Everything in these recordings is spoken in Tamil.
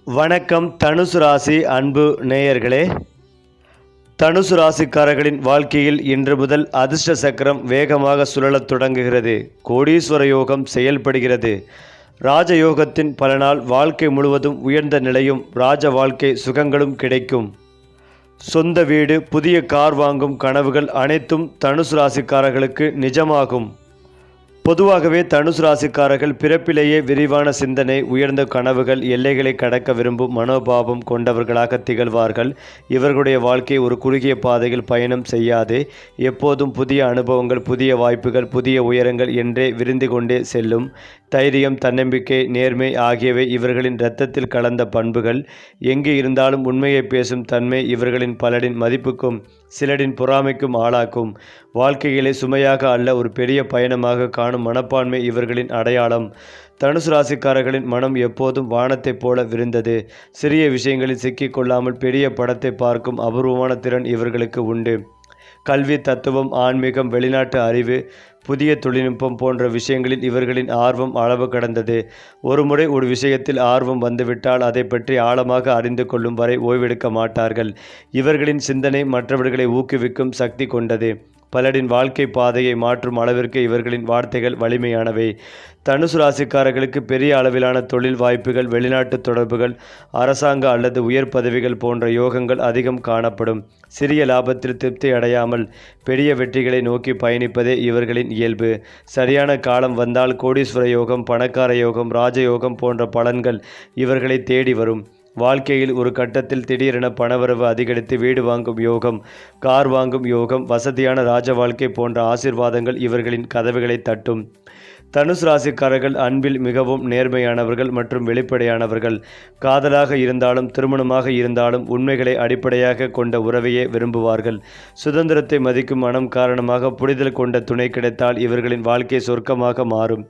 வணக்கம் தனுசு ராசி அன்பு நேயர்களே. தனுசு ராசிக்காரர்களின் வாழ்க்கையில் இன்று முதல் அதிர்ஷ்ட சக்கரம் வேகமாக சுழலத் தொடங்குகிறது. கோடீஸ்வர யோகம் செயல்படுகிறது. ராஜயோகத்தின் பலனால் வாழ்க்கை முழுவதும் உயர்ந்த நிலையும் ராஜ வாழ்க்கை சுகங்களும் கிடைக்கும். சொந்த வீடு, புதிய கார் வாங்கும் கனவுகள் அனைத்தும் தனுசு ராசிக்காரர்களுக்கு நிஜமாகும். பொதுவாகவே தனுசு ராசிக்காரர்கள் பிறப்பிலேயே விரிவான சிந்தனை, உயர்ந்த கனவுகள், எல்லைகளை கடக்க விரும்பும் மனோபாவம் கொண்டவர்களாக திகழ்வார்கள். இவர்களுடைய வாழ்க்கை ஒரு குறுகிய பாதையில் பயணம் செய்யாது. எப்போதும் புதிய அனுபவங்கள், புதிய வாய்ப்புகள், புதிய உயரங்கள் என்றே விரிந்து கொண்டே செல்லும். தைரியம், தன்னம்பிக்கை, நேர்மை ஆகியவை இவர்களின் இரத்தத்தில் கலந்த பண்புகள். எங்கு இருந்தாலும் உண்மையை பேசும் தன்மை இவர்களின் பலரின் மதிப்புக்கும் சிலரின் பொறாமைக்கும் ஆளாக்கும். வாழ்க்கையிலே சுமையாக அல்ல, ஒரு பெரிய பயணமாக காணும் மனப்பான்மை இவர்களின் அடையாளம். தனுசு ராசிக்காரர்களின் மனம் எப்போதும் வானத்தைப் போல விரிந்தது. சிறிய விஷயங்களில் சிக்கிக்கொள்ளாமல் பெரிய படத்தை பார்க்கும் அபூர்வமான திறன் இவர்களுக்கு உண்டு. கல்வி, தத்துவம், ஆன்மீகம், வெளிநாட்டு அறிவு, புதிய தொழில்நுட்பம் போன்ற விஷயங்களில் இவர்களின் ஆர்வம் அளவு கடந்தது. ஒருமுறை ஒரு விஷயத்தில் ஆர்வம் வந்துவிட்டால் அதை பற்றி ஆழமாக அறிந்து கொள்ளும் வரை ஓய்வெடுக்க மாட்டார்கள். இவர்களின் சிந்தனை மற்றவர்களை ஊக்குவிக்கும் சக்தி கொண்டது. பலரின் வாழ்க்கை பாதையை மாற்றும் அளவிற்கு இவர்களின் வார்த்தைகள் வலிமையானவை. தனுசு ராசிக்காரர்களுக்கு பெரிய அளவிலான தொழில் வாய்ப்புகள், வெளிநாட்டு தொடர்புகள், அரசாங்க அல்லது உயர் பதவிகள் போன்ற யோகங்கள் அதிகம் காணப்படும். சிறிய லாபத்தில் திருப்தி அடையாமல் பெரிய வெற்றிகளை நோக்கி பயணிப்பதே இவர்களின் இயல்பு. சரியான காலம் வந்தால் கோடீஸ்வர யோகம், பணக்கார யோகம், ராஜயோகம் போன்ற பலன்கள் இவர்களை தேடி வரும். வாழ்க்கையில் ஒரு கட்டத்தில் திடீரென பணவரவு அதிகரித்து வீடு வாங்கும் யோகம், கார் வாங்கும் யோகம், வசதியான ராஜ வாழ்க்கை போன்ற ஆசீர்வாதங்கள் இவர்களின் கதவுகளை தட்டும். தனுசு ராசிக்காரர்கள் அன்பில் மிகவும் நேர்மையானவர்கள் மற்றும் வெளிப்படையானவர்கள். காதலாக இருந்தாலும் திருமணமாக இருந்தாலும் உண்மைகளை அடிப்படையாக கொண்ட உறவையே விரும்புவார்கள். சுதந்திரத்தை மதிக்கும் மனம் காரணமாக புரிதல் கொண்ட துணை கிடைத்தால் இவர்களின் வாழ்க்கை சொர்க்கமாக மாறும்.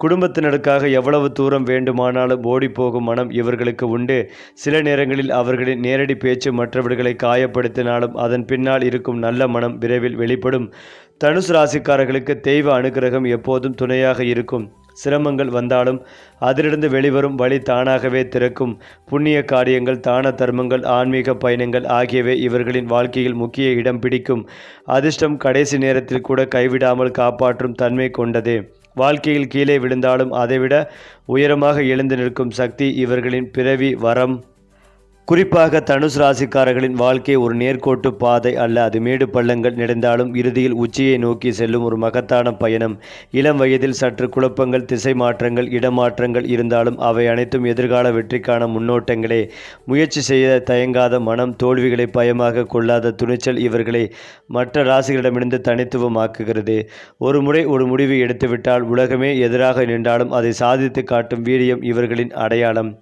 குடும்பத்தினருக்காக எவ்வளவு தூரம் வேண்டுமானாலும் ஓடிப்போகும் மனம் இவர்களுக்கு உண்டு. சில நேரங்களில் அவர்களின் நேரடி பேச்சு மற்றவர்களை காயப்படுத்தினாலும் அதன் பின்னால் இருக்கும் நல்ல மனம் விரைவில் வெளிப்படும். தனுசு ராசிக்காரர்களுக்கு தெய்வ அனுக்கிரகம் எப்போதும் துணையாக இருக்கும். சிரமங்கள் வந்தாலும் அதிலிருந்து வெளிவரும் வழி தானாகவே திறக்கும். புண்ணிய காரியங்கள், தான தர்மங்கள், ஆன்மீக பயணங்கள் ஆகியவை இவர்களின் வாழ்க்கையில் முக்கிய இடம் பிடிக்கும். அதிர்ஷ்டம் கடைசி நேரத்தில் கூட கைவிடாமல் காப்பாற்றும் தன்மை கொண்டது. வாழ்க்கையில் கீழே விழுந்தாலும் அதைவிட உயரமாக எழுந்து நிற்கும் சக்தி இவர்களின் பிறவி வரம். குறிப்பாக தனுசு ராசிக்காரர்களின் வாழ்க்கை ஒரு நேர்கோட்டு பாதை அல்ல. அது மேடு பள்ளங்கள் நிறைந்தாலும் இறுதியில் உச்சியை நோக்கி செல்லும் ஒரு மகத்தான பயணம். இளம் வயதில் சற்று குழப்பங்கள், திசை மாற்றங்கள், இடமாற்றங்கள் இருந்தாலும் அவை அனைத்தும் எதிர்கால வெற்றிக்கான முன்னோட்டங்களே. முயற்சி செய்ய தயங்காத மனம், தோல்விகளை பயமாக கொள்ளாத துணிச்சல் இவர்களை மற்ற ராசிகளிடமிருந்து தனித்துவமாக்குகிறது. ஒரு முறை ஒரு முடிவு எடுத்துவிட்டால் உலகமே எதிராக நின்றாலும் அதை சாதித்து காட்டும் வீரியம் இவர்களின் அடையாளம்.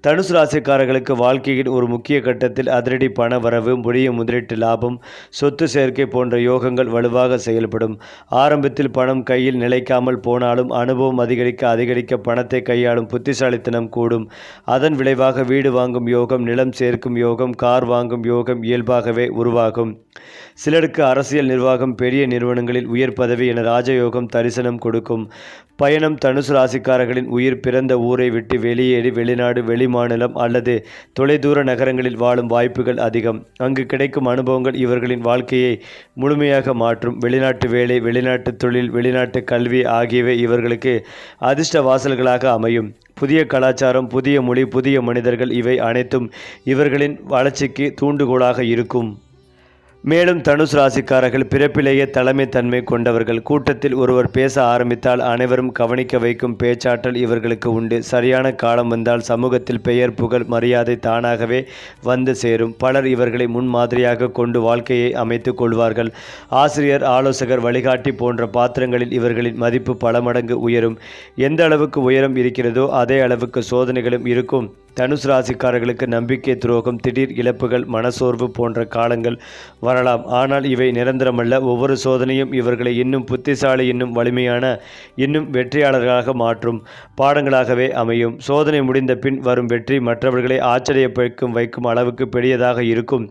தனுசு ராசிக்காரர்களுக்கு வாழ்க்கையில் ஒரு முக்கிய கட்டத்தில் அதிரடி பண வரவு, புதிய முதலீட்டு லாபம், சொத்து சேர்க்கை போன்ற யோகங்கள் வலுவாக செயல்படும். ஆரம்பத்தில் பணம் கையில் நிலைக்காமல் போனாலும் அனுபவம் அதிகரிக்க அதிகரிக்க பணத்தை கையாளும் புத்திசாலித்தனம் கூடும். அதன் விளைவாக வீடு வாங்கும் யோகம், நிலம் சேர்க்கும் யோகம், கார் வாங்கும் யோகம் இயல்பாகவே உருவாகும். சிலருக்கு அரசியல், நிர்வாகம், பெரிய நிறுவனங்களில் உயர் பதவி என ராஜயோகம் தரிசனம் கொடுக்கும். பயணம் தனுசு ராசிக்காரர்களின் உயிர் பிறந்த ஊரை விட்டு வெளியேறி வெளிநாடு, வெளிமாநிலம் அல்லது தொலைதூர நகரங்களில் வாழும் வாய்ப்புகள் அதிகம். அங்கு கிடைக்கும் அனுபவங்கள் இவர்களின் வாழ்க்கையை முழுமையாக மாற்றும். வெளிநாட்டு வேலை, வெளிநாட்டு தொழில், வெளிநாட்டு கல்வி ஆகியவை இவர்களுக்கு அதிர்ஷ்ட வாசல்களாக அமையும். புதிய கலாச்சாரம், புதிய மொழி, புதிய மனிதர்கள் இவை அனைத்தும் இவர்களின் வளர்ச்சிக்கு தூண்டுகோலாக இருக்கும். மேலும் தனுசு ராசிக்காரர்கள் பிறப்பிலேயே தலைமை தன்மை கொண்டவர்கள். கூட்டத்தில் ஒருவர் பேச ஆரம்பித்தால் அனைவரும் கவனிக்க வைக்கும் பேச்சாற்றல் இவர்களுக்கு உண்டு. சரியான காலம் வந்தால் சமூகத்தில் பெயர், புகழ், மரியாதை தானாகவே வந்து சேரும். பலர் இவர்களை முன்மாதிரியாக கொண்டு வாழ்க்கையை அமைத்து கொள்வார்கள். ஆசிரியர், ஆலோசகர், வழிகாட்டி போன்ற பாத்திரங்களில் இவர்களின் மதிப்பு பல மடங்கு உயரும். எந்த அளவுக்கு உயரம் இருக்கிறதோ அதே அளவுக்கு சோதனைகளும் இருக்கும். தனுசு ராசிக்காரர்களுக்கு நம்பிக்கை துரோகம், திடீர் இழப்புகள், மனசோர்வு போன்ற காலங்கள் வரலாம். ஆனால் இவை நிரந்தரமல்ல. ஒவ்வொரு சோதனையும் இவர்களை இன்னும் புத்திசாலி, இன்னும் வலிமையான, இன்னும் வெற்றியாளர்களாக மாற்றும் பாடங்களாகவே அமையும். சோதனை முடிந்த பின் வரும் வெற்றி மற்றவர்களை ஆச்சரியப்பைக்கும் வைக்கும் அளவுக்கு பெரியதாக இருக்கும்.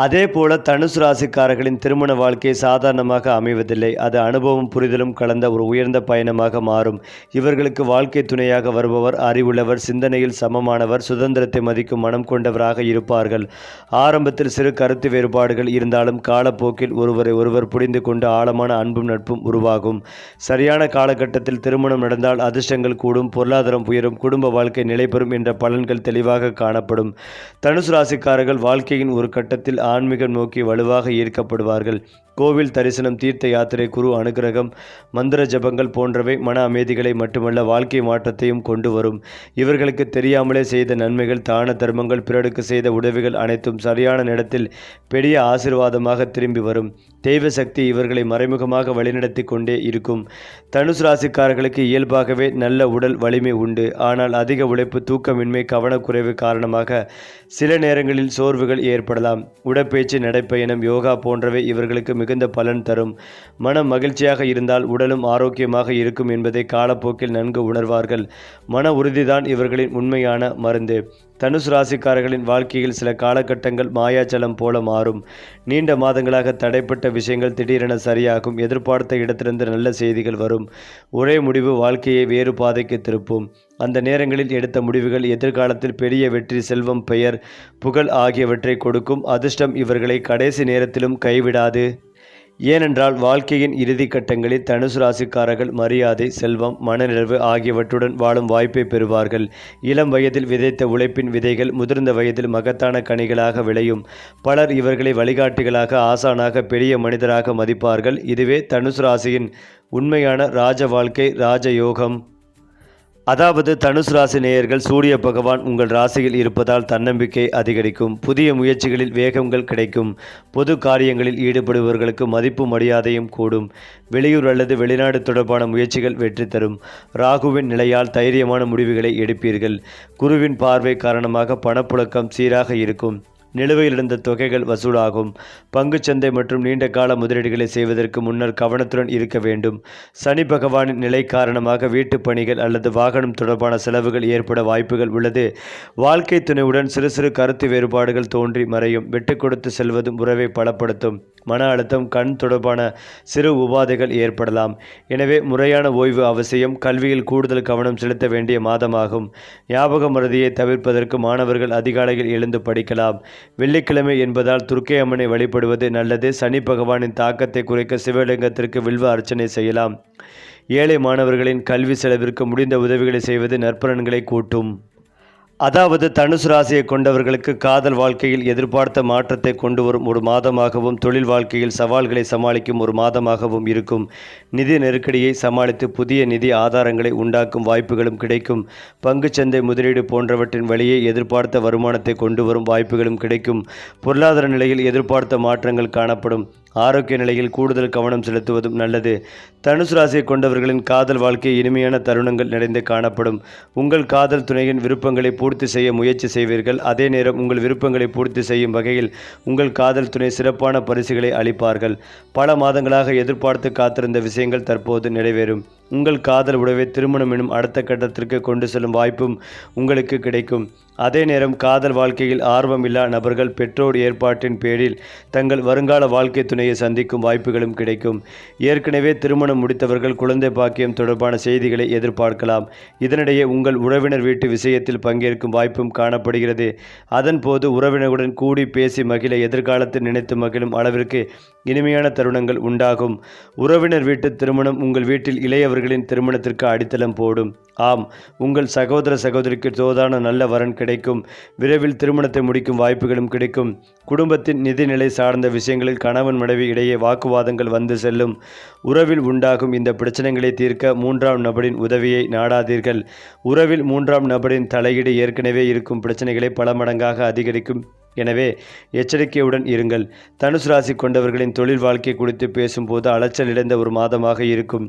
அதேபோல தனுசு ராசிக்காரர்களின் திருமண வாழ்க்கை சாதாரணமாக அமைவதில்லை. அது அனுபவம் புரிதலும் கலந்த ஒரு உயர்ந்த பயணமாக மாறும். இவர்களுக்கு வாழ்க்கை துணையாக வருபவர் அறிவுள்ளவர், சிந்தனையில் சமமானவர், சுதந்திரத்தை மதிக்கும் மனம் கொண்டவராக இருப்பார்கள். ஆரம்பத்தில் சிறு கருத்து வேறுபாடுகள் இருந்தாலும் காலப்போக்கில் ஒருவரை ஒருவர் புரிந்து கொண்டு ஆழமான அன்பும் நட்பும் உருவாகும். சரியான காலகட்டத்தில் திருமணம் நடந்தால் அதிர்ஷ்டங்கள் கூடும், பொருளாதாரம் உயரும், குடும்ப வாழ்க்கை நிலைபெறும் என்ற பலன்கள் தெளிவாக காணப்படும். தனுசு ராசிக்காரர்கள் வாழ்க்கையின் ஒரு கட்டத்தில் ஆன்மீகம் நோக்கி வலுவாக ஈர்க்கப்படுவார்கள். கோவில் தரிசனம், தீர்த்த யாத்திரை, குரு அனுகிரகம், மந்திர ஜபங்கள் போன்றவை மன அமைதிகளை மட்டுமல்ல வாழ்க்கை மாற்றத்தையும் கொண்டு வரும். இவர்களுக்கு தெரியாமலே செய்த நன்மைகள், தான தர்மங்கள், பிறருக்கு செய்த உதவிகள் அனைத்தும் சரியான நேரத்தில் பெரிய ஆசீர்வாதமாக திரும்பி வரும். தெய்வ சக்தி இவர்களை மறைமுகமாக வழிநடத்தி கொண்டே இருக்கும். தனுசு ராசிக்காரர்களுக்கு இயல்பாகவே நல்ல உடல் வலிமை உண்டு. ஆனால் அதிக உழைப்பு, தூக்கமின்மை, கவனக்குறைவு காரணமாக சில நேரங்களில் சோர்வுகள் ஏற்படலாம். உடற்பயிற்சி, நடைப்பயணம், யோகா போன்றவை இவர்களுக்கு மிகுந்த பலன் தரும். மனம் மகிழ்ச்சியாக இருந்தால் உடலும் ஆரோக்கியமாக இருக்கும் என்பதை காலப்போக்கில் நன்கு உணர்வார்கள். மன உறுதிதான் இவர்களின் உண்மையான மருந்து. தனுசு ராசிக்காரர்களின் வாழ்க்கையில் சில காலகட்டங்கள் மாயாச்சலம் போல மாறும். நீண்ட மாதங்களாக தடைப்பட்ட விஷயங்கள் திடீரென சரியாகும். எதிர்பார்த்த இடத்திலிருந்து நல்ல செய்திகள் வரும். ஒரே முடிவு வாழ்க்கையை வேறு பாதைக்கு திருப்பும். அந்த நேரங்களில் எடுத்த முடிவுகள் எதிர்காலத்தில் பெரிய வெற்றி, செல்வம், பெயர், புகழ் ஆகியவற்றை கொடுக்கும். அதிர்ஷ்டம் இவர்களை கடைசி நேரத்திலும் கைவிடாது. ஏனென்றால் வாழ்க்கையின் இறுதி கட்டங்களில் தனுசு ராசிக்காரர்கள் மரியாதை, செல்வம், மனநிறைவு ஆகியவற்றுடன் வாழும் வாய்ப்பை பெறுவார்கள். இளம் வயதில் விதைத்த உழைப்பின் விதைகள் முதிர்ந்த வயதில் மகத்தான கனிகளாக விளையும். பலர் இவர்களை வழிகாட்டிகளாக, ஆசானாக, பெரிய மனிதராக மதிப்பார்கள். இதுவே தனுசு ராசியின் உண்மையான ராஜ வாழ்க்கை, ராஜயோகம். அதாவது தனுசு ராசி நேயர்கள், சூரிய பகவான் உங்கள் ராசியில் இருப்பதால் தன்னம்பிக்கை அதிகரிக்கும். புதிய முயற்சிகளில் வேகங்கள் கிடைக்கும். பொது காரியங்களில் ஈடுபடுபவர்களுக்கு மதிப்பு மரியாதையும் கூடும். வெளியூர் அல்லது வெளிநாடு தொடர்பான முயற்சிகள் வெற்றி தரும். ராகுவின் நிலையால் தைரியமான முடிவுகளை எடுப்பீர்கள். குருவின் பார்வை காரணமாக பணப்புழக்கம் சீராக இருக்கும். நிலுவையில் இருந்த தொகைகள் வசூலாகும். பங்குச்சந்தை மற்றும் நீண்ட கால முதலீடுகளை செய்வதற்கு முன்னர் கவனத்துடன் இருக்க வேண்டும். சனி பகவானின் நிலை காரணமாக வீட்டு பணிகள் அல்லது வாகனம் தொடர்பான செலவுகள் ஏற்பட வாய்ப்புகள் உள்ளது. வாழ்க்கை துணையுடன் சிறு சிறு கருத்து வேறுபாடுகள் தோன்றி மறையும். விட்டு கொடுத்து செல்வதும் உறவை பலப்படுத்தும். மன அழுத்தம், கண் தொடர்பான சிறு உபாதைகள் ஏற்படலாம். எனவே முறையான ஓய்வு அவசியம். கல்வியில் கூடுதல் கவனம் செலுத்த வேண்டிய மாதமாகும். ஞாபக மறதியை தவிர்ப்பதற்கு மாணவர்கள் அதிகாலையில் எழுந்து படிக்கலாம். வெள்ளிக்கிழமை என்பதால் துர்க்கை அம்மனை வழிபடுவது நல்லது. சனி பகவானின் தாக்கத்தை குறைக்க சிவலிங்கத்திற்கு வில்வ அர்ச்சனை செய்யலாம். ஏழை மாணவர்களின் கல்வி செலவிற்கு முடிந்த உதவிகளை செய்வது நற்பலன்களை கூட்டும். அதாவது தனுசு ராசியை கொண்டவர்களுக்கு காதல் வாழ்க்கையில் எதிர்பார்த்த மாற்றத்தை கொண்டு வரும் ஒரு மாதமாகவும், தொழில் வாழ்க்கையில் சவால்களை சமாளிக்கும் ஒரு மாதமாகவும் இருக்கும். நிதி நெருக்கடியை சமாளித்து புதிய நிதி ஆதாரங்களை உண்டாக்கும் வாய்ப்புகளும் கிடைக்கும். பங்குச்சந்தை முதலீடு போன்றவற்றின் வழியே எதிர்பார்த்த வருமானத்தை கொண்டு வரும் வாய்ப்புகளும் கிடைக்கும். பொருளாதார நிலையில் எதிர்பார்த்த மாற்றங்கள் காணப்படும். ஆரோக்கிய நிலையில் கூடுதல் கவனம் செலுத்துவதும் நல்லது. தனுசு ராசியை கொண்டவர்களின் காதல் வாழ்க்கை இனிமையான தருணங்கள் நிறைந்து காணப்படும். உங்கள் காதல் துணையின் விருப்பங்களை பூர்த்தி செய்ய முயற்சி செய்வீர்கள். அதே நேரம் உங்கள் விருப்பங்களை பூர்த்தி செய்யும் வகையில் உங்கள் காதல் துணை சிறப்பான பரிசுகளை அளிப்பார்கள். பல மாதங்களாக எதிர்பார்த்து காத்திருந்த விஷயங்கள் தற்போது நிறைவேறும். உங்கள் காதல் உறவை திருமணம் எனும் அடுத்த கட்டத்திற்கு கொண்டு செல்லும் வாய்ப்பும் உங்களுக்கு கிடைக்கும். அதே நேரம் காதல் வாழ்க்கையில் ஆர்வமில்லா நபர்கள் பெற்றோர் ஏற்பாட்டின் பேரில் தங்கள் வருங்கால வாழ்க்கை துணையை சந்திக்கும் வாய்ப்புகளும் கிடைக்கும். ஏற்கனவே திருமணம் முடித்தவர்கள் குழந்தை பாக்கியம் தொடர்பான செய்திகளை எதிர்பார்க்கலாம். இதனிடையே உங்கள் உறவினர் வீட்டு விஷயத்தில் பங்கேற்கும் வாய்ப்பும் காணப்படுகிறது. அதன் போது உறவினருடன் கூடி பேசி மகிழ, எதிர்காலத்தில் நினைத்து மகிழும் அளவிற்கு இனிமையான தருணங்கள் உண்டாகும். உறவினர் வீட்டு திருமணம் உங்கள் வீட்டில் இளையவர்களின் திருமணத்திற்கு அடித்தளம் போடும். ஆம், உங்கள் சகோதர சகோதரிக்கு தோதான நல்ல வரன் கிடைக்கும். விரைவில் திருமணத்தை முடிக்கும் வாய்ப்புகளும் கிடைக்கும். குடும்பத்தின் நிதிநிலை சார்ந்த விஷயங்களில் கணவன் மனைவி இடையே வாக்குவாதங்கள் வந்து செல்லும். உறவில் உண்டாகும் இந்த பிரச்சனைகளை தீர்க்க மூன்றாம் நபரின் உதவியை நாடாதீர்கள். உறவில் மூன்றாம் நபரின் தலையீடு ஏற்கனவே இருக்கும் பிரச்சனைகளை பல மடங்காக அதிகரிக்கும். எனவே எச்சரிக்கையுடன் இருங்கள். தனுசு ராசி கொண்டவர்களின் தொழில் வாழ்க்கை குறித்து பேசும்போது அலைச்சல் இழந்த ஒரு மாதமாக இருக்கும்.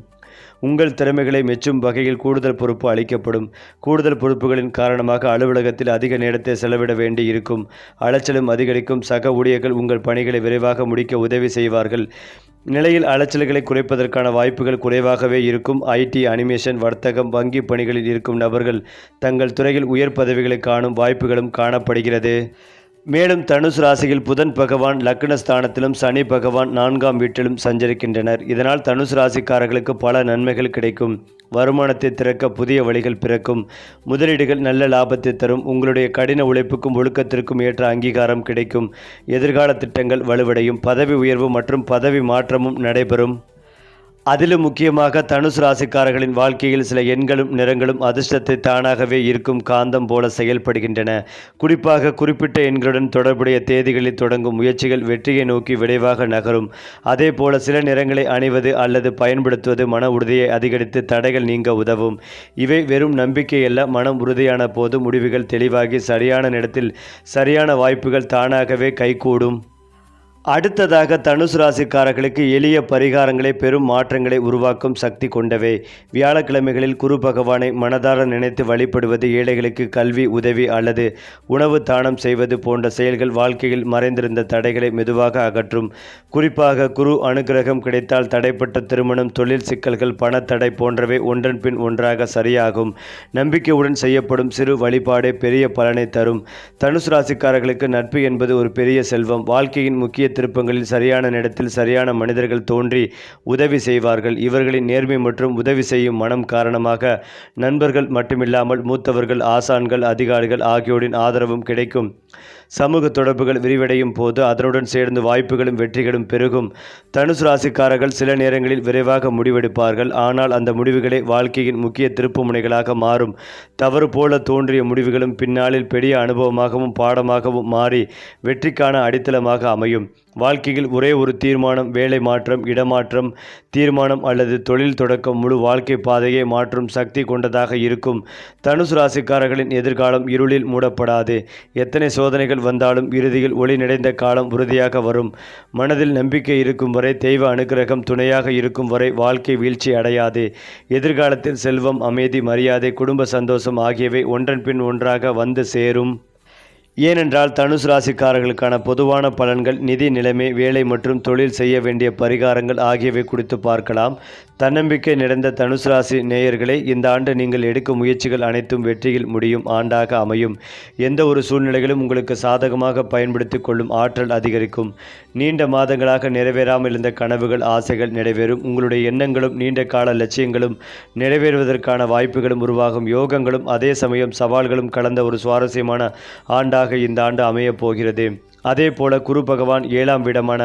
உங்கள் திறமைகளை மெச்சும் வகையில் கூடுதல் பொறுப்பு அளிக்கப்படும். கூடுதல் பொறுப்புகளின் காரணமாக அலுவலகத்தில் அதிக நேரத்தை செலவிட வேண்டி இருக்கும். அலைச்சலும் அதிகரிக்கும். சக ஊழியர்கள் உங்கள் பணிகளை விரைவாக முடிக்க உதவி செய்வார்கள். நிலையில் அலைச்சல்களை குறைப்பதற்கான வாய்ப்புகள் குறைவாகவே இருக்கும். ஐடி, அனிமேஷன், வர்த்தகம், வங்கி பணிகளில் இருக்கும் நபர்கள் தங்கள் துறையில் உயர் பதவிகளை காணும் வாய்ப்புகளும் காணப்படுகிறது. மேலும் தனுசு ராசியில் புதன் பகவான் லக்னஸ்தானத்திலும் சனி பகவான் 4ஆம் வீட்டிலும் சஞ்சரிக்கின்றனர். இதனால் தனுசு ராசிக்காரர்களுக்கு பல நன்மைகள் கிடைக்கும். வருமானத்தை திறக்க புதிய வழிகள் பிறக்கும். முதலீடுகள் நல்ல லாபத்தை தரும். உங்களுடைய கடின உழைப்புக்கும் ஒழுக்கத்திற்கும் ஏற்ற அங்கீகாரம் கிடைக்கும். எதிர்கால திட்டங்கள் வலுவடையும். பதவி உயர்வு மற்றும் பதவி மாற்றமும் நடைபெறும். அதிலும் முக்கியமாக தனுசு ராசிக்காரர்களின் வாழ்க்கையில் சில எண்களும் நிறங்களும் அதிர்ஷ்டத்தை தானாகவே ஈர்க்கும் காந்தம் போல செயல்படுகின்றன. குறிப்பாக குறிப்பிட்ட எண்களுடன் தொடர்புடைய தேதிகளில் தொடங்கும் முயற்சிகள் வெற்றியை நோக்கி விரைவாக நகரும். அதே போல சில நிறங்களை அணிவது அல்லது பயன்படுத்துவது மன உறுதியை அதிகரித்து தடைகள் நீங்க உதவும். இவை வெறும் நம்பிக்கை அல்ல, மனம் உறுதியான போது முடிவுகள் தெளிவாகி சரியான நேரத்தில் சரியான வாய்ப்புகள் தானாகவே கைகூடும். அடுத்ததாக தனுசு ராசிக்காரர்களுக்கு எளிய பரிகாரங்களை பெரும் மாற்றங்களை உருவாக்கும் சக்தி கொண்டவை. வியாழக்கிழமைகளில் குரு பகவானை மனதார நினைத்து வழிபடுவது, ஏழைகளுக்கு கல்வி உதவி அல்லது உணவு தானம் செய்வது போன்ற செயல்கள் வாழ்க்கையில் மறைந்திருந்த தடைகளை மெதுவாக அகற்றும். குறிப்பாக குரு அனுகிரகம் கிடைத்தால் தடைப்பட்ட திருமணம், தொழில் சிக்கல்கள், பணத்தடை போன்றவை ஒன்றன் பின் ஒன்றாக சரியாகும். நம்பிக்கையுடன் செய்யப்படும் சிறு வழிபாடே பெரிய பலனை தரும். தனுசு ராசிக்காரர்களுக்கு நட்பு என்பது ஒரு பெரிய செல்வம். வாழ்க்கையின் முக்கிய திருப்பங்களில் சரியான நேரத்தில் சரியான மனிதர்கள் தோன்றி உதவி செய்வார்கள். இவர்களின் நேர்மை மற்றும் உதவி செய்யும் மனம் காரணமாக நண்பர்கள் மட்டுமில்லாமல் மூத்தவர்கள், ஆசான்கள், அதிகாரிகள் ஆகியோரின் ஆதரவும் கிடைக்கும். சமூக தொடர்புகள் விரிவடையும் போது அதனுடன் சேர்ந்து வாய்ப்புகளும் வெற்றிகளும் பெருகும். தனுசு ராசிக்காரர்கள் சில நேரங்களில் விரைவாக முடிவெடுப்பார்கள். ஆனால் அந்த முடிவுகளே வாழ்க்கையின் முக்கிய திருப்புமுனைகளாக மாறும். தவறு போல தோன்றிய முடிவுகளும் பின்னாளில் பெரிய அனுபவமாகவும் பாடமாகவும் மாறி வெற்றிக்கான அடித்தளமாக அமையும். வாழ்க்கையில் ஒரே ஒரு தீர்மானம், வேலை மாற்றம், இடமாற்றம், தீர்மானம் அல்லது தொழில் தொடக்கம் முழு வாழ்க்கை பாதையை மாற்றும் சக்தி கொண்டதாக இருக்கும். தனுசு ராசிக்காரர்களின் எதிர்காலம் இருளில் மூடப்படாது. எத்தனை சோதனைகள் வந்தாலும் இறுதியில் ஒளி நிறைந்த காலம் உறுதியாக வரும். மனதில் நம்பிக்கை இருக்கும் வரை, தெய்வ அனுகிரகம் துணையாக இருக்கும் வரை வாழ்க்கை வீழ்ச்சி அடையாது. எதிர்காலத்தில் செல்வம், அமைதி, மரியாதை, குடும்ப சந்தோஷம் ஆகியவை ஒன்றன் பின் ஒன்றாக வந்து சேரும். ஏனென்றால் தனுசு ராசிக்காரர்களுக்கான பொதுவான பலன்கள், நிதி நிலைமை, வேலை மற்றும் தொழில் செய்ய வேண்டிய பரிகாரங்கள் ஆகியவை குறித்து பார்க்கலாம். தன்னம்பிக்கை நிறைந்த தனுசு ராசி நேயர்களே, இந்த ஆண்டு நீங்கள் எடுக்கும் முயற்சிகள் அனைத்தும் வெற்றியில் முடியும் ஆண்டாக அமையும். எந்த ஒரு சூழ்நிலைகளும் உங்களுக்கு சாதகமாக பயன்படுத்தி கொள்ளும் ஆற்றல் அதிகரிக்கும். நீண்ட மாதங்களாக நிறைவேறாமல் இருந்த கனவுகள், ஆசைகள் நிறைவேறும். உங்களுடைய எண்ணங்களும் நீண்ட கால லட்சியங்களும் நிறைவேறுவதற்கான வாய்ப்புகளும் உருவாகும். யோகங்களும் அதே சமயம் சவால்களும் கலந்த ஒரு சுவாரஸ்யமான ஆண்டாக இந்த ஆண்டு அமையப் போகிறது. அதே போல குரு பகவான் 7ஆம் வீடமான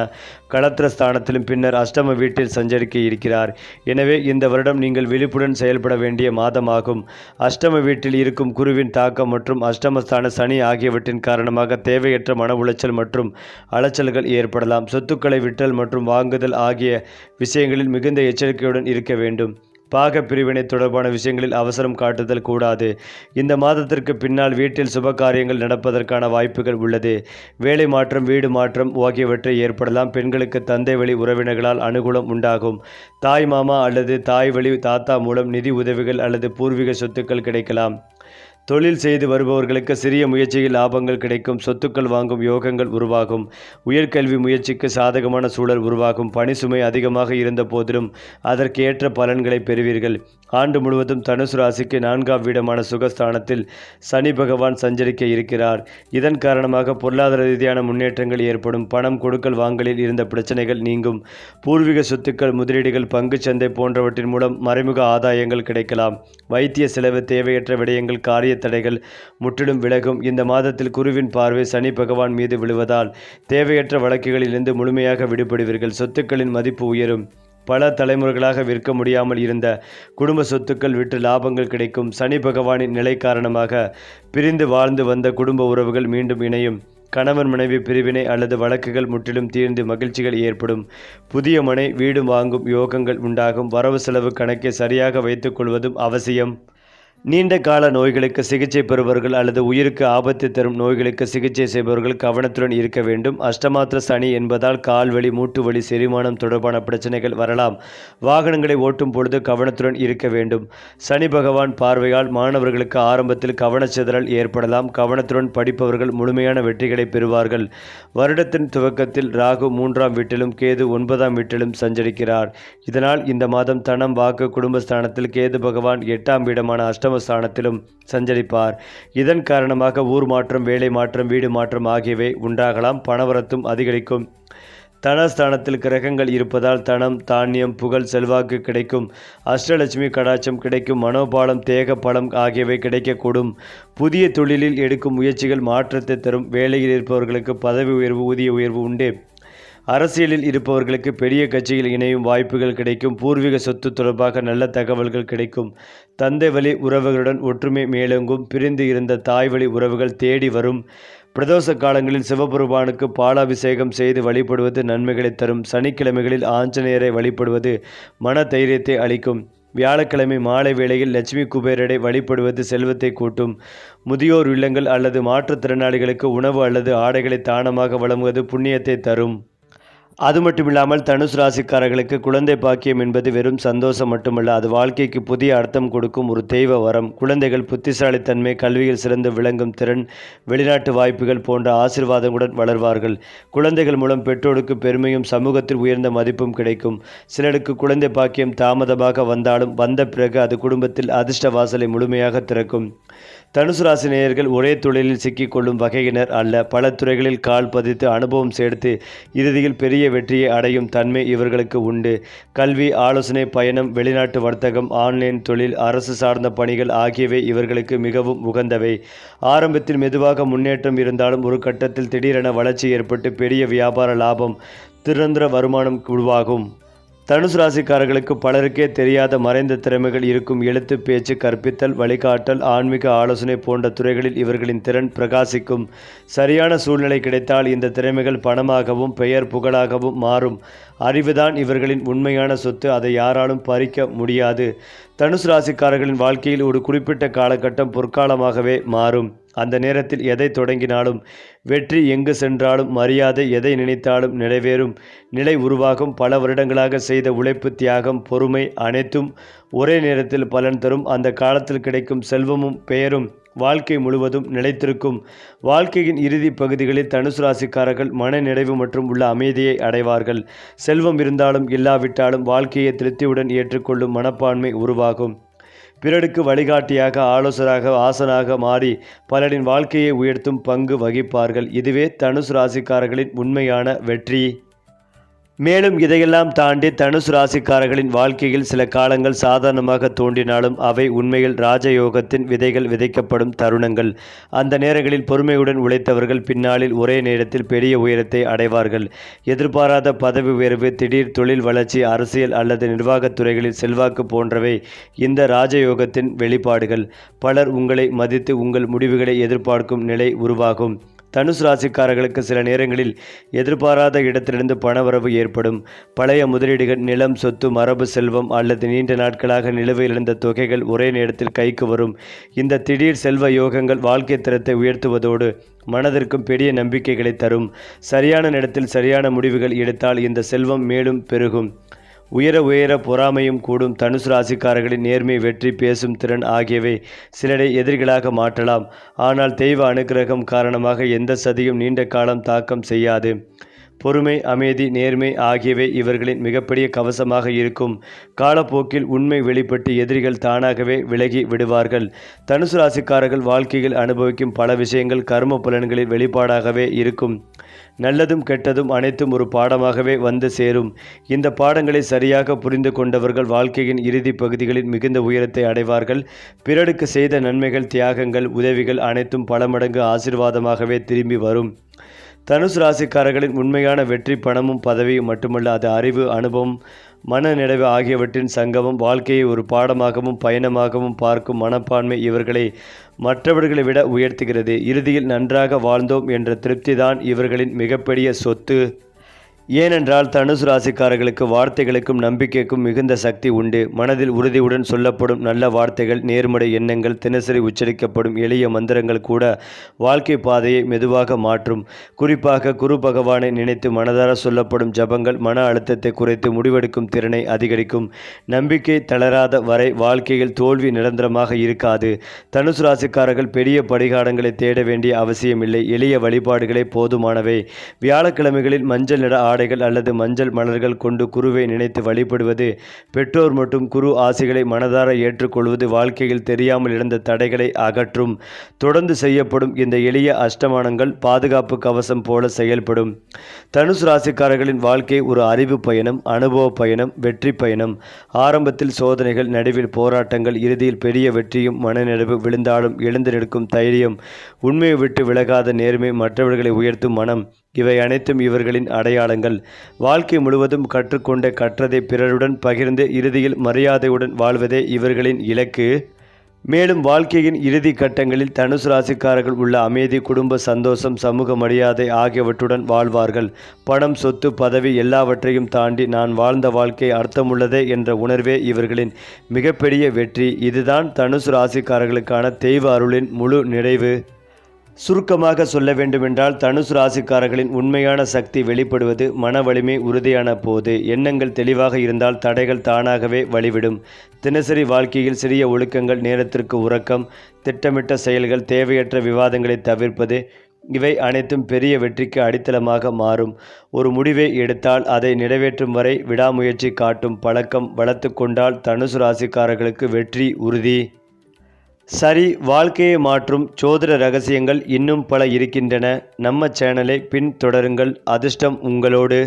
களத்திரஸ்தானத்திலும் பின்னர் அஷ்டம வீட்டில் சஞ்சரிக்க இருக்கிறார். எனவே இந்த வருடம் நீங்கள் விழிப்புடன் செயல்பட வேண்டிய மாதமாகும். அஷ்டம வீட்டில் இருக்கும் குருவின் தாக்கம் மற்றும் அஷ்டமஸ்தான சனி ஆகியவற்றின் காரணமாக தேவையற்ற மன உளைச்சல் மற்றும் அலைச்சல்கள் ஏற்படலாம். சொத்துக்களை விட்டல் மற்றும் வாங்குதல் ஆகிய விஷயங்களில் மிகுந்த எச்சரிக்கையுடன் இருக்க வேண்டும். பாக பிரிவினை தொடர்பான விஷயங்களில் அவசரம் காட்டுதல் கூடாது. இந்த மாதத்திற்கு பின்னால் வீட்டில் சுப காரியங்கள் நடப்பதற்கான வாய்ப்புகள் உள்ளது. வேலை மாற்றம், வீடு மாற்றம் ஆகியவற்றை ஏற்படலாம். பெண்களுக்கு தந்தை வழி உறவினர்களால் அனுகூலம் உண்டாகும். தாய் மாமா அல்லது தாய் வழி தாத்தா மூலம் நிதி உதவிகள் அல்லது பூர்வீக சொத்துக்கள் கிடைக்கலாம். தொழில் செய்து வருபவர்களுக்கு சிறிய முயற்சியில் லாபங்கள் கிடைக்கும். சொத்துக்கள் வாங்கும் யோகங்கள் உருவாகும். உயர்கல்வி முயற்சிக்கு சாதகமான சூழல் உருவாகும். பணி சுமை அதிகமாக இருந்த போதிலும் அதற்கு ஏற்ற பலன்களை பெறுவீர்கள். ஆண்டு முழுவதும் தனுசு ராசிக்கு 4ஆம் வீடமான சுகஸ்தானத்தில் சனி பகவான் சஞ்சரிக்க இருக்கிறார். இதன் காரணமாக பொருளாதார ரீதியான முன்னேற்றங்கள் ஏற்படும். பணம் கொடுக்கல் வாங்கலில் இருந்த பிரச்சனைகள் நீங்கும். பூர்வீக சொத்துக்கள், முதலீடுகள், பங்குச்சந்தை போன்றவற்றின் மூலம் மறைமுக ஆதாயங்கள் கிடைக்கலாம். வைத்திய செலவு, தேவையற்ற விடயங்கள், காரிய தடைகள் முற்றிலும் விலகும். இந்த மாதத்தில் குருவின் பார்வை சனி பகவான் மீது விழுவதால் தேவையற்ற வழக்குகளிலிருந்து முழுமையாக விடுபடுவீர்கள். சொத்துக்களின் மதிப்பு உயரும். பல தலைமுறைகளாக விற்க முடியாமல் இருந்த குடும்ப சொத்துக்கள் விற்று லாபங்கள் கிடைக்கும். சனி பகவானின் நிலை காரணமாக பிரிந்து வாழ்ந்து வந்த குடும்ப உறவுகள் மீண்டும் இணையும். கணவன் மனைவி பிரிவினை அல்லது வழக்குகள் முற்றிலும் தீர்ந்து மகிழ்ச்சிகள் ஏற்படும். புதிய மனை, வீடு வாங்கும் யோகங்கள் உண்டாகும். வரவு செலவு கணக்கை சரியாக வைத்துக் கொள்வதும் அவசியம். நீண்ட கால நோய்களுக்கு சிகிச்சை பெறுபவர்கள் அல்லது உயிருக்கு ஆபத்து தரும் நோய்களுக்கு சிகிச்சை செய்பவர்கள் கவனத்துடன் இருக்க வேண்டும். அஷ்டமாத்திர சனி என்பதால் கால்வலி, மூட்டு வலி, செரிமானம் தொடர்பான பிரச்சனைகள் வரலாம். வாகனங்களை ஓட்டும் பொழுது கவனத்துடன் இருக்க வேண்டும். சனி பகவான் பார்வையால் மாணவர்களுக்கு ஆரம்பத்தில் கவனச்சிதறல் ஏற்படலாம். கவனத்துடன் படிப்பவர்கள் முழுமையான வெற்றிகளை பெறுவார்கள். வருடத்தின் துவக்கத்தில் ராகு 3ஆம் வீட்டிலும் கேது 9ஆம் வீட்டிலும் சஞ்சரிக்கிறார். இதனால் இந்த மாதம் தனம், வாக்கு, குடும்பஸ்தானத்தில் கேது பகவான் 8ஆம் வீடமான அஷ்டம ஸ்தானத்திலும் சஞ்சரிப்பார். இதன் காரணமாக ஊர் மாற்றம், வேலை மாற்றம், வீடு மாற்றம் ஆகியவை உண்டாகலாம். பணவரத்தும் அதிகரிக்கும். தனஸ்தானத்தில் கிரகங்கள் இருப்பதால் தனம், தானியம், புகழ், செல்வாக்கு கிடைக்கும். அஷ்டலட்சுமி கடாட்சம் கிடைக்கும். மனோபாலம், தேக பலம் ஆகியவை கிடைக்கக்கூடும். புதிய தொழிலில் எடுக்கும் முயற்சிகள் மாற்றத்தை தரும். வேலையில் இருப்பவர்களுக்கு பதவி உயர்வு, ஊதிய உயர்வு உண்டு. அரசியலில் இருப்பவர்களுக்கு பெரிய கட்சியில் இணையும் வாய்ப்புகள் கிடைக்கும். பூர்வீக சொத்து தொடர்பாக நல்ல தகவல்கள் கிடைக்கும். தந்தை வழி உறவுகளுடன் ஒற்றுமை மேலோங்கும். பிரிந்து இருந்த தாய் வழி உறவுகள் தேடி வரும். பிரதோஷ காலங்களில் சிவபெருமானுக்கு பாலாபிஷேகம் செய்து வழிபடுவது நன்மைகளை தரும். சனிக்கிழமைகளில் ஆஞ்சநேயரை வழிபடுவது மன தைரியத்தை அளிக்கும். வியாழக்கிழமை மாலை வேளையில் லட்சுமி குபேரரை வழிபடுவது செல்வத்தை கூட்டும். முதியோர் இல்லங்கள் அல்லது மாற்றுத்திறனாளிகளுக்கு உணவு அல்லது ஆடைகளை தானமாக வழங்குவது புண்ணியத்தை தரும். அது மட்டுமில்லாமல் தனுசு ராசிக்காரர்களுக்கு குழந்தை பாக்கியம் என்பது வெறும் சந்தோஷம் மட்டுமல்ல, அது வாழ்க்கைக்கு புதிய அர்த்தம் கொடுக்கும் ஒரு தெய்வ வரம். குழந்தைகள் புத்திசாலித்தன்மை, கல்வியில் சிறந்து விளங்கும் திறன், வெளிநாட்டு வாய்ப்புகள் போன்ற ஆசீர்வாதங்களுடன் வளர்வார்கள். குழந்தைகள் மூலம் பெற்றோருக்கு பெருமையும் சமூகத்தில் உயர்ந்த மதிப்பும் கிடைக்கும். சிலருக்கு குழந்தை பாக்கியம் தாமதமாக வந்தாலும் வந்த பிறகு அது குடும்பத்தில் அதிர்ஷ்ட வாசலை முழுமையாக திறக்கும். தனுசு ராசி நேயர்கள் ஒரே தொழிலில் சிக்கிக்கொள்ளும் வகையினர் அல்ல. பல துறைகளில் கால் பதித்து அனுபவம் சேர்த்து இறுதியில் பெரிய வெற்றியை அடையும் தன்மை இவர்களுக்கு உண்டு. கல்வி, ஆலோசனை, பயணம், வெளிநாட்டு வர்த்தகம், ஆன்லைன் தொழில், அரசு சார்ந்த பணிகள் ஆகியவை இவர்களுக்கு மிகவும் உகந்தவை. ஆரம்பத்தில் மெதுவாக முன்னேற்றம் இருந்தாலும் ஒரு கட்டத்தில் திடீரென வளர்ச்சி ஏற்பட்டு பெரிய வியாபார லாபம், நிரந்தர வருமானம் உருவாகும். தனுசு ராசிக்காரர்களுக்கு பலருக்கே தெரியாத மறைந்த திறமைகள் இருக்கும். எழுத்து, பேச்சு, கற்பித்தல், வழிகாட்டல், ஆன்மீக ஆலோசனை போன்ற துறைகளில் இவர்களின் திறன் பிரகாசிக்கும். சரியான சூழ்நிலை கிடைத்தால் இந்த திறமைகள் பணமாகவும் பெயர் புகழாகவும் மாறும். அறிவுதான் இவர்களின் உண்மையான சொத்து. அதை யாராலும் பறிக்க முடியாது. தனுசு ராசிக்காரர்களின் வாழ்க்கையில் ஒரு குறிப்பிட்ட காலகட்டம் பொற்காலமாகவே மாறும். அந்த நேரத்தில் எதை தொடங்கினாலும் வெற்றி, எங்கு சென்றாலும் மரியாதை, எதை நினைத்தாலும் நிறைவேறும் நிலை உருவாகும். பல வருடங்களாக செய்த உழைப்பு, தியாகம், பொறுமை அனைத்தும் ஒரே நேரத்தில் பலன் தரும். அந்த காலத்தில் கிடைக்கும் செல்வமும் பெயரும் வாழ்க்கை முழுவதும் நிலைத்திருக்கும். வாழ்க்கையின் இறுதி பகுதிகளில் தனுசு ராசிக்காரர்கள் மன நிறைவு மற்றும் உள்ள அமைதியை அடைவார்கள். செல்வம் இருந்தாலும் இல்லாவிட்டாலும் வாழ்க்கையை திருப்தியுடன் ஏற்றுக்கொள்ளும் மனப்பான்மை உருவாகும். பிறருக்கு வழிகாட்டியாக, ஆசனாக மாறி பலரின் வாழ்க்கையை உயர்த்தும் பங்கு வகிப்பார்கள். இதுவே தனுசு ராசிக்காரர்களின் உண்மையான வெற்றி. மேலும் இதையெல்லாம் தாண்டி தனுசு ராசிக்காரர்களின் வாழ்க்கையில் சில காலங்கள் சாதாரணமாக தோன்றினாலும் அவை உண்மையில் ராஜயோகத்தின் விதைகள் விதைக்கப்படும் தருணங்கள். அந்த நேரங்களில் பொறுமையுடன் உழைத்தவர்கள் பின்னாளில் ஒரே நேரத்தில் பெரிய உயரத்தை அடைவார்கள். எதிர்பாராத பதவி உயர்வு, திடீர் தொழில் வளர்ச்சி, அரசியல் அல்லது நிர்வாகத் துறைகளில் செல்வாக்கு போன்றவை இந்த ராஜயோகத்தின் வெளிப்பாடுகள். பலர் உங்களை மதித்து உங்கள் முடிவுகளை எதிர்பார்க்கும் நிலை உருவாகும். தனுசு ராசிக்காரர்களுக்கு சில நேரங்களில் எதிர்பாராத இடத்திலிருந்து பணவரவு ஏற்படும். பழைய முதலீடுகள், நிலம், சொத்து, மரபு செல்வம் அல்லது நீண்ட நாட்களாக நிலுவையில் இருந்த தொகைகள் ஒரே நேரத்தில் கைக்கு வரும். இந்த திடீர் செல்வ யோகங்கள் வாழ்க்கை தரத்தை உயர்த்துவதோடு மனதிற்கும் பெரிய நம்பிக்கைகளை தரும். சரியான நேரத்தில் சரியான முடிவுகள் எடுத்தால் இந்த செல்வம் மேலும் பெருகும். உயர பொறாமையும் கூடும். தனுசு ராசிக்காரர்களின் நேர்மை, வெற்றி, பேசும் திறன் ஆகியவை சிலரை எதிரிகளாக மாற்றலாம். ஆனால் தெய்வ அனுக்கிரகம் காரணமாக எந்த சதியும் நீண்ட காலம் தாக்கம் செய்யாது. பொறுமை, அமைதி, நேர்மை ஆகியவை இவர்களின் மிகப்பெரிய கவசமாக இருக்கும். காலப்போக்கில் உண்மை வெளிப்பட்டு எதிரிகள் தானாகவே விலகி விடுவார்கள். தனுசு ராசிக்காரர்கள் வாழ்க்கையில் அனுபவிக்கும் பல விஷயங்கள் கர்ம பலன்களின் வெளிப்பாடாகவே இருக்கும். நல்லதும் கெட்டதும் அனைத்தும் ஒரு பாடமாகவே வந்து சேரும். இந்த பாடங்களை சரியாக புரிந்து கொண்டவர்கள் வாழ்க்கையின் இறுதி பகுதிகளில் மிகுந்த உயரத்தை அடைவார்கள். பிறருக்கு செய்த நன்மைகள், தியாகங்கள், உதவிகள் அனைத்தும் பல மடங்கு ஆசீர்வாதமாகவே திரும்பி வரும். தனுசு ராசிக்காரர்களின் உண்மையான வெற்றி பணமும் பதவியும் மட்டுமல்ல, அது அறிவு, அனுபவம், மன நிறைவு ஆகியவற்றின் சங்கமம். வாழ்க்கையை ஒரு பாடமாகவும் பயணமாகவும் பார்க்கும் மனப்பான்மை இவர்களை மற்றவர்களை விட உயர்த்துகிறது. இறுதியில் நன்றாக வாழ்ந்தோம் என்ற திருப்திதான் இவர்களின் மிகப்பெரிய சொத்து. ஏனென்றால் தனுசு ராசிக்காரர்களுக்கு வார்த்தைகளுக்கும் நம்பிக்கைக்கும் மிகுந்த சக்தி உண்டு. மனதில் உறுதியுடன் சொல்லப்படும் நல்ல வார்த்தைகள், நேர்மறை எண்ணங்கள், தினசரி உச்சரிக்கப்படும் எளிய மந்திரங்கள் கூட வாழ்க்கை பாதையை மெதுவாக மாற்றும். குறிப்பாக குரு பகவானை நினைத்து மனதார சொல்லப்படும் ஜபங்கள் மன அழுத்தத்தை குறைத்து முடிவெடுக்கும் திறனை அதிகரிக்கும். நம்பிக்கை தளராத வரை வாழ்க்கையில் தோல்வி நிரந்தரமாக இருக்காது. தனுசு ராசிக்காரர்கள் பெரிய பரிகாரங்களை தேட வேண்டிய அவசியமில்லை. எளிய வழிபாடுகளே போதுமானவை. வியாழக்கிழமைகளில் மஞ்சள் நிற ஆடைகள் அல்லது மஞ்சள் மலர்கள் கொண்டு குருவை நினைத்து வழிபடுவது, பெற்றோர் மற்றும் குரு ஆசிகளை மனதார ஏற்றுக்கொள்வது வாழ்க்கையில் தெரியாமல் இருந்த தடைகளை அகற்றும். தொடர்ந்து செய்யப்படும் இந்த எளிய அஷ்டமானங்கள் பாதுகாப்பு கவசம் போல செயல்படும். தனுசு ராசிக்காரர்களின் வாழ்க்கை ஒரு அறிவு பயணம், அனுபவ பயணம், வெற்றி பயணம். ஆரம்பத்தில் சோதனைகள், நடுவில் போராட்டங்கள், இறுதியில் பெரிய வெற்றியும். மனநிறைவு, விழுந்தாலும் எழுந்து நிற்கும் தைரியம், உண்மையை விட்டு விலகாத நேர்மை, மற்றவர்களை உயர்த்தும் மனம், இவை அனைத்தும் இவர்களின் அடையாளங்கள். வாழ்க்கை முழுவதும் கற்றதை பிறருடன் பகிர்ந்து இறுதியில் மரியாதையுடன் வாழ்வதே இவர்களின் இலக்கு. மேலும் வாழ்க்கையின் இறுதி கட்டங்களில் தனுசு ராசிக்காரர்கள் உள்ள அமைதி, குடும்ப சந்தோஷம், சமூக மரியாதை ஆகியவற்றுடன் வாழ்வார்கள். பணம், சொத்து, பதவி எல்லாவற்றையும் தாண்டி நான் வாழ்ந்த வாழ்க்கை அர்த்தமுள்ளதே என்ற உணர்வே இவர்களின் மிகப்பெரிய வெற்றி. இதுதான் தனுசு ராசிக்காரர்களுக்கான தெய்வ அருளின் முழு நிறைவு. சுருக்கமாக சொல்ல வேண்டுமென்றால், தனுசு ராசிக்காரர்களின் உண்மையான சக்தி வெளிப்படுவது மன வலிமை உறுதியான போது. எண்ணங்கள் தெளிவாக இருந்தால் தடைகள் தானாகவே வழிவிடும். தினசரி வாழ்க்கையில் சிறிய ஒழுக்கங்கள், நேரத்திற்கு உறக்கம், திட்டமிட்ட செயல்கள், தேவையற்ற விவாதங்களை தவிர்ப்பது, இவை அனைத்தும் பெரிய வெற்றிக்கு அடித்தளமாக மாறும். ஒரு முடிவை எடுத்தால் அதை நிறைவேற்றும் வரை விடாமுயற்சி காட்டும் பழக்கம் வளர்த்து கொண்டால் தனுசு ராசிக்காரர்களுக்கு வெற்றி உறுதி. சரி, வாழ்க்கையை மாற்றும் ஜோதிட ரகசியங்கள் இன்னும் பல இருக்கின்றன. நம்ம சேனலை பின்தொடருங்கள். அதிர்ஷ்டம் உங்களோடு.